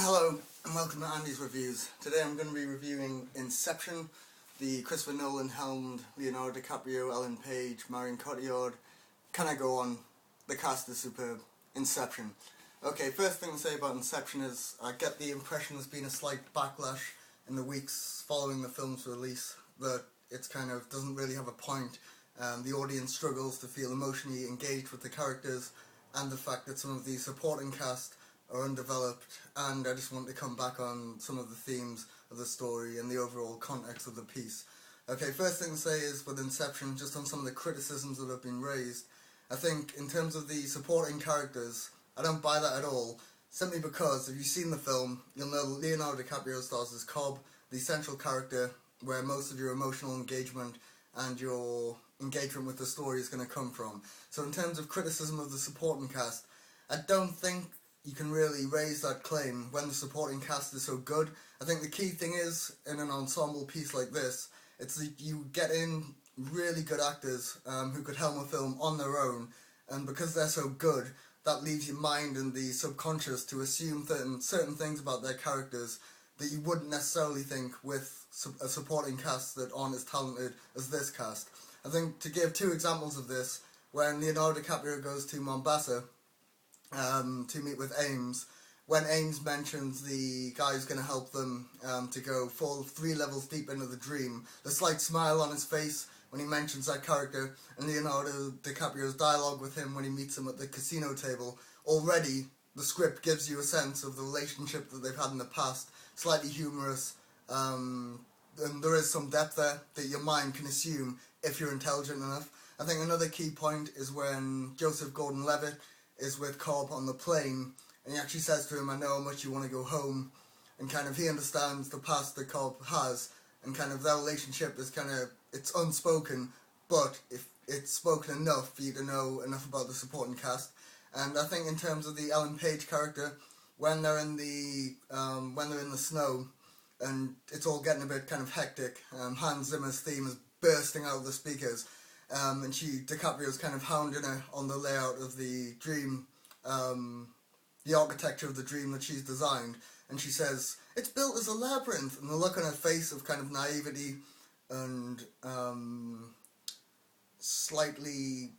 Hello and welcome to Andy's Reviews. Today I'm going to be reviewing Inception, the Christopher Nolan helmed Leonardo DiCaprio, Ellen Page, Marion Cotillard. Can I go on? The cast is superb. Inception. Okay, first thing to say about Inception is I get the impression there's been a slight backlash in the weeks following the film's release, that it's kind of doesn't really have a point. The audience struggles to feel emotionally engaged with the characters, and the fact that some of the supporting cast are undeveloped, and I just want to come back on some of the themes of the story and the overall context of the piece. Okay, first thing to say is with Inception, just on some of the criticisms that have been raised, I think in terms of the supporting characters, I don't buy that at all, simply because if you've seen the film, you'll know Leonardo DiCaprio stars as Cobb, the central character, where most of your emotional engagement and your engagement with the story is going to come from. So in terms of criticism of the supporting cast, I don't think you can really raise that claim when the supporting cast is so good. I think the key thing is, in an ensemble piece like this, it's that you get in really good actors who could helm a film on their own, and because they're so good, that leaves your mind and the subconscious to assume certain things about their characters that you wouldn't necessarily think with a supporting cast that aren't as talented as this cast. I think, to give two examples of this, when Leonardo DiCaprio goes to Mombasa to meet with Ames, when Ames mentions the guy who's going to help them to fall 3 levels deep into the dream, the slight smile on his face when he mentions that character, and Leonardo DiCaprio's dialogue with him when he meets him at the casino table, already the script gives you a sense of the relationship that they've had in the past, slightly humorous, and there is some depth there that your mind can assume if you're intelligent enough. I think another key point is when Joseph Gordon-Levitt is with Cobb on the plane, and he actually says to him, "I know how much you want to go home," and kind of he understands the past that Cobb has, and kind of their relationship is kind of, it's unspoken, but if it's spoken enough for you to know enough about the supporting cast. And I think in terms of the Ellen Page character, when they're in the snow, and it's all getting a bit kind of hectic, Hans Zimmer's theme is bursting out of the speakers, and DiCaprio's kind of hounding her on the layout of the dream, the architecture of the dream that she's designed, and she says, "It's built as a labyrinth," and the look on her face of kind of naivety and slightly,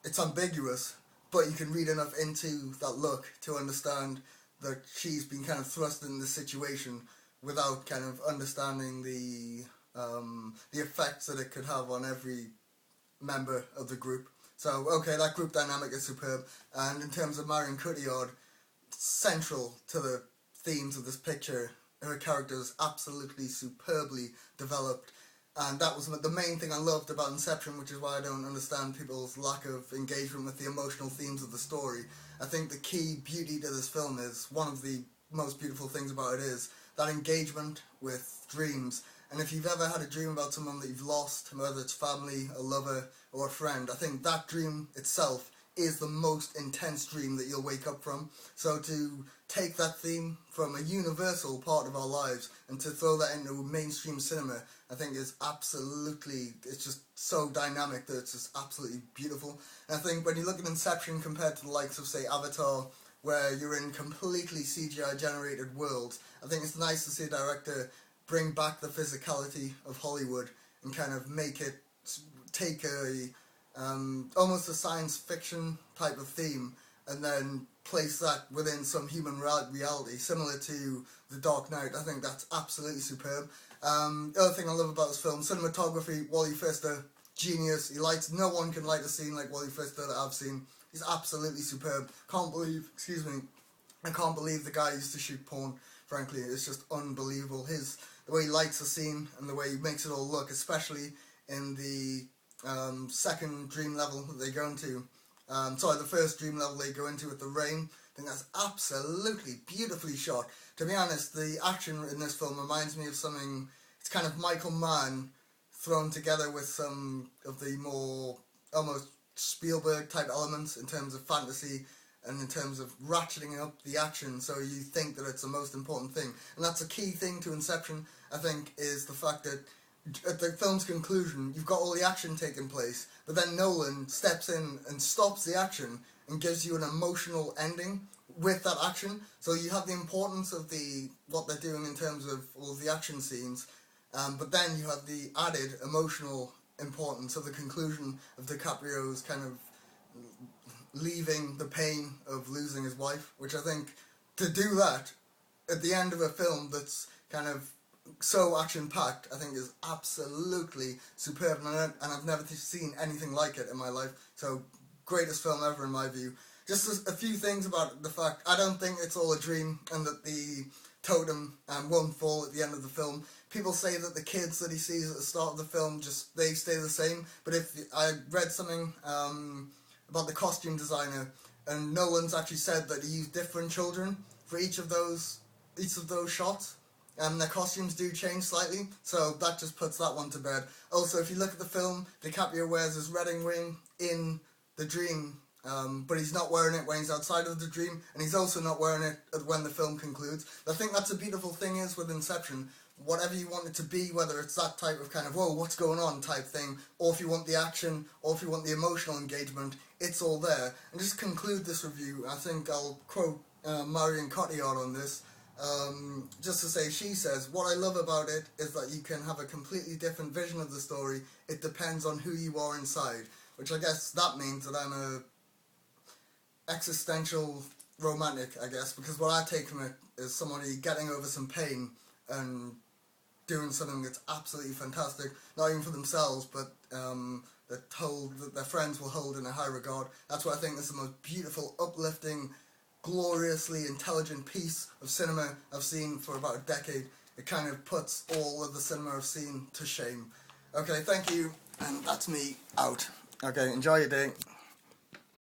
it's ambiguous, but you can read enough into that look to understand that she's been kind of thrust in this situation without kind of understanding the effects that it could have on every member of the group. So, okay, that group dynamic is superb. And in terms of Marion Cotillard, central to the themes of this picture, her character is absolutely superbly developed. And that was the main thing I loved about Inception, which is why I don't understand people's lack of engagement with the emotional themes of the story. I think the key beauty to this film is, one of the most beautiful things about it is, that engagement with dreams. And if you've ever had a dream about someone that you've lost, whether it's family, a lover, or a friend, I think that dream itself is the most intense dream that you'll wake up from. So to take that theme from a universal part of our lives and to throw that into mainstream cinema, I think is absolutely, it's just so dynamic that it's just absolutely beautiful. And I think when you look at Inception compared to the likes of, say, Avatar, where you're in completely CGI generated worlds, I think it's nice to see a director bring back the physicality of Hollywood and kind of make it take almost a science fiction type of theme and then place that within some human reality, similar to The Dark Knight. I think that's absolutely superb. The other thing I love about this film, cinematography, Wally Pfister, genius. No one can light a scene like Wally Pfister that I've seen. He's absolutely superb. I can't believe the guy used to shoot porn, frankly. It's just unbelievable. The way he lights the scene and the way he makes it all look, especially in the second dream level that they go into. The first dream level they go into with the rain. I think that's absolutely beautifully shot. To be honest, the action in this film reminds me of something, it's kind of Michael Mann thrown together with some of the more almost Spielberg type elements in terms of fantasy and in terms of ratcheting up the action so you think that it's the most important thing. And that's a key thing to Inception, I think, is the fact that at the film's conclusion, you've got all the action taking place, but then Nolan steps in and stops the action and gives you an emotional ending with that action. So you have the importance of what they're doing in terms of all the action scenes, but then you have the added emotional importance of the conclusion of DiCaprio's kind of leaving the pain of losing his wife, which I think, to do that at the end of a film that's kind of so action-packed, I think is absolutely superb, and I've never seen anything like it in my life. So, greatest film ever in my view. Just a few things about the fact, I don't think it's all a dream, and that the totem won't fall at the end of the film. People say that the kids that he sees at the start of the film, they stay the same, but I read something about the costume designer, and Nolan's actually said that he used different children for each of those shots. Their costumes do change slightly, so that just puts that one to bed. Also, if you look at the film, DiCaprio wears his wedding ring in the dream, but he's not wearing it when he's outside of the dream, and he's also not wearing it when the film concludes. I think that's a beautiful thing is with Inception. Whatever you want it to be, whether it's that type of kind of, whoa, what's going on type thing, or if you want the action, or if you want the emotional engagement, it's all there. And just to conclude this review, I think I'll quote Marion Cotillard on this. Just to say, she says, what I love about it is that you can have a completely different vision of the story. It depends on who you are inside, which I guess that means that I'm a existential romantic, I guess, because what I take from it is somebody getting over some pain and doing something that's absolutely fantastic, not even for themselves, but that their friends will hold in a high regard. That's what I think is the most beautiful, uplifting, gloriously intelligent piece of cinema I've seen for about a decade. It kind of puts all of the cinema I've seen to shame. Okay, thank you, and that's me out. Okay, enjoy your day.